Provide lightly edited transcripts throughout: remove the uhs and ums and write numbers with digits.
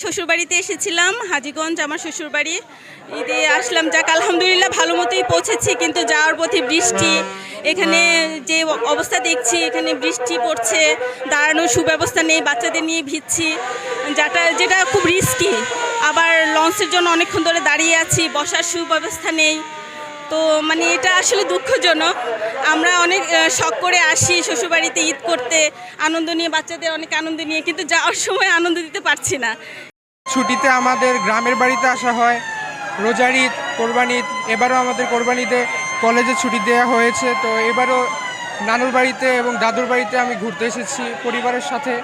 শ্বশুরবাড়িতে এসেছিলাম, হাজীগঞ্জ আমার শ্বশুরবাড়ি। ঈদে আসলাম, যাক আলহামদুলিল্লাহ ভালো মতোই পৌঁছেছি, কিন্তু যাওয়ার পথে বৃষ্টি। এখানে যে অবস্থা দেখছি, এখানে বৃষ্টি পড়ছে, দাঁড়ানোর সুব্যবস্থা নেই, বাচ্চাদের নিয়ে ভিজছি, যেটা খুব রিস্কি। আবার লঞ্চের জন্য অনেকক্ষণ ধরে দাঁড়িয়ে আছি, বসার সুব্যবস্থা নেই। তো মানে এটা আসলে দুঃখজনক। আমরা অনেক শখ করে আসি শ্বশুরবাড়িতে ঈদ করতে, আনন্দ নিয়ে, বাচ্চাদের অনেক আনন্দ নিয়ে, কিন্তু যাওয়ার সময় আনন্দ দিতে পারছি না। ছুটিতে আমাদের গ্রামের বাড়িতে আসা হয়, রোজার ঈদ, কোরবানি ঈদ। এবারও আমাদের কোরবানিতে কলেজে ছুটি দেওয়া হয়েছে, তো এবারও নানুর বাড়িতে এবং দাদুর বাড়িতে আমি ঘুরতে এসেছি পরিবারের সাথে।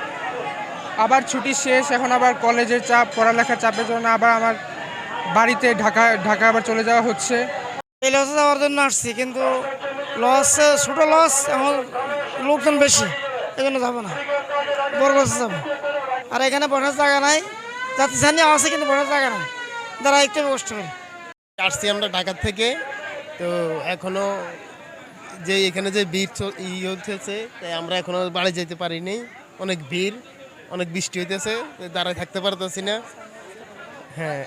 আবার ছুটি শেষ, এখন আবার কলেজের চাপ, পড়ালেখার চাপের জন্য আবার আমার বাড়িতে ঢাকা আবার চলে যাওয়া হচ্ছে। এই লসে যাওয়ার জন্য আসছি, কিন্তু লস ছোটো লস, এখন লোকজন বেশি, এই জন্য যাবো না, বড় লসে যাবো। আর এখানে বসার জায়গা নাই, যাত্রী স্থানীয় আছে কিন্তু বসার জায়গা নাই, যারা একটু কষ্ট করে। আসছি আমরা ঢাকা থেকে, তো এখনো যে এখানে যে ভিড় হচ্ছে, তাই আমরা এখনো বাড়ি যেতে পারিনি। অনেক ভিড়, অনেক বৃষ্টি হইতেছে, দাঁড়ায় থাকতে পারতেছি না। হ্যাঁ,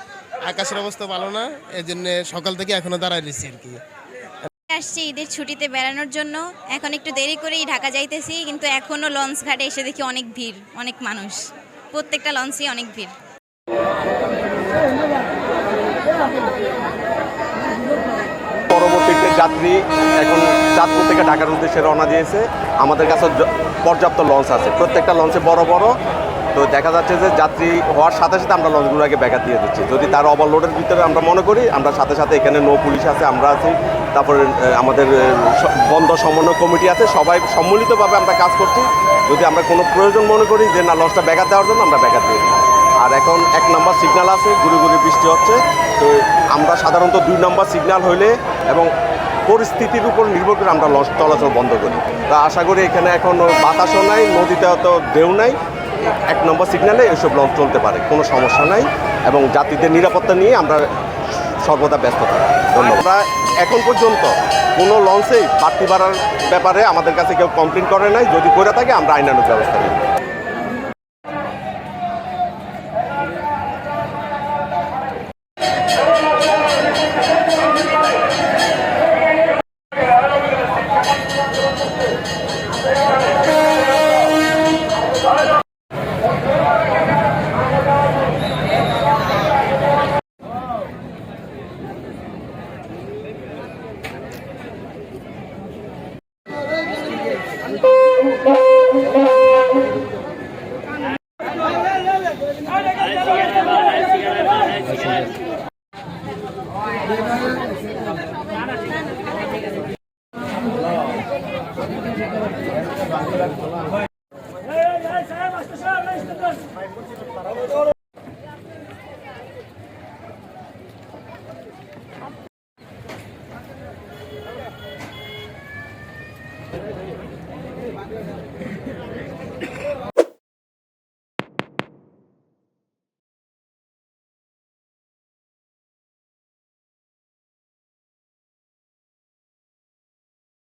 আকাশের অবস্থা ভালো না, এই জন্য সকাল থেকে এখনো দাঁড়ায় রয়েছি আর কি। আসছি ঈদের ছুটিতে বেড়ানোর জন্য, এখন একটু দেরি করেই ঢাকা যাইতেছি, কিন্তু এখনও লঞ্চ ঘাটে এসে দেখি অনেক ভিড়, অনেক মানুষ, প্রত্যেকটা লঞ্চেই অনেক ভিড়। পরবর্তীতে যাত্রী এখন চাঁদপুর থেকে ঢাকার উদ্দেশ্যে রওনা দিয়েছে। আমাদের কাছে পর্যাপ্ত লঞ্চ আছে, প্রত্যেকটা লঞ্চে বড় বড়। তো দেখা যাচ্ছে যে যাত্রী হওয়ার সাথে সাথে আমরা লঞ্চগুলোকে ব্যাঘাত দিয়ে দিচ্ছি। যদি তার ওভারলোডের ভিতরে আমরা মনে করি, আমরা সাথে সাথে এখানে নৌ পুলিশ আছে, আমরা আছি, তারপরে আমাদের বন্দর সমন্বয় কমিটি আছে, সবাই সম্মিলিতভাবে আমরা কাজ করছি। যদি আমরা কোনো প্রয়োজন মনে করি যে না লঞ্চটা ব্যাঘাত দেওয়ার জন্য, আমরা ব্যাঘাত দিয়ে দিই। আর এখন 1 নম্বর সিগন্যাল আছে, গুড়ি গুড়ি বৃষ্টি হচ্ছে। তো আমরা সাধারণত 2 নম্বর সিগন্যাল হইলে এবং পরিস্থিতির উপর নির্ভর করে আমরা লঞ্চ চলাচল বন্ধ করি। তা আশা করি এখানে এখন বাতাসও নাই, নদীতে অত ঢেউ নাই, 1 নম্বর সিগন্যালে এসব লঞ্চ চলতে পারে, কোনো সমস্যা নাই। এবং যাত্রীদের নিরাপত্তা নিয়ে আমরা সর্বদা ব্যস্ত থাকি। ধন্যবাদ। আমরা এখন পর্যন্ত কোনো লঞ্চেই বাড়তি ভাড়ার ব্যাপারে আমাদের কাছে কেউ কমপ্লেন করে নাই। যদি করে থাকে আমরা আইনানুগ ব্যবস্থা নিই।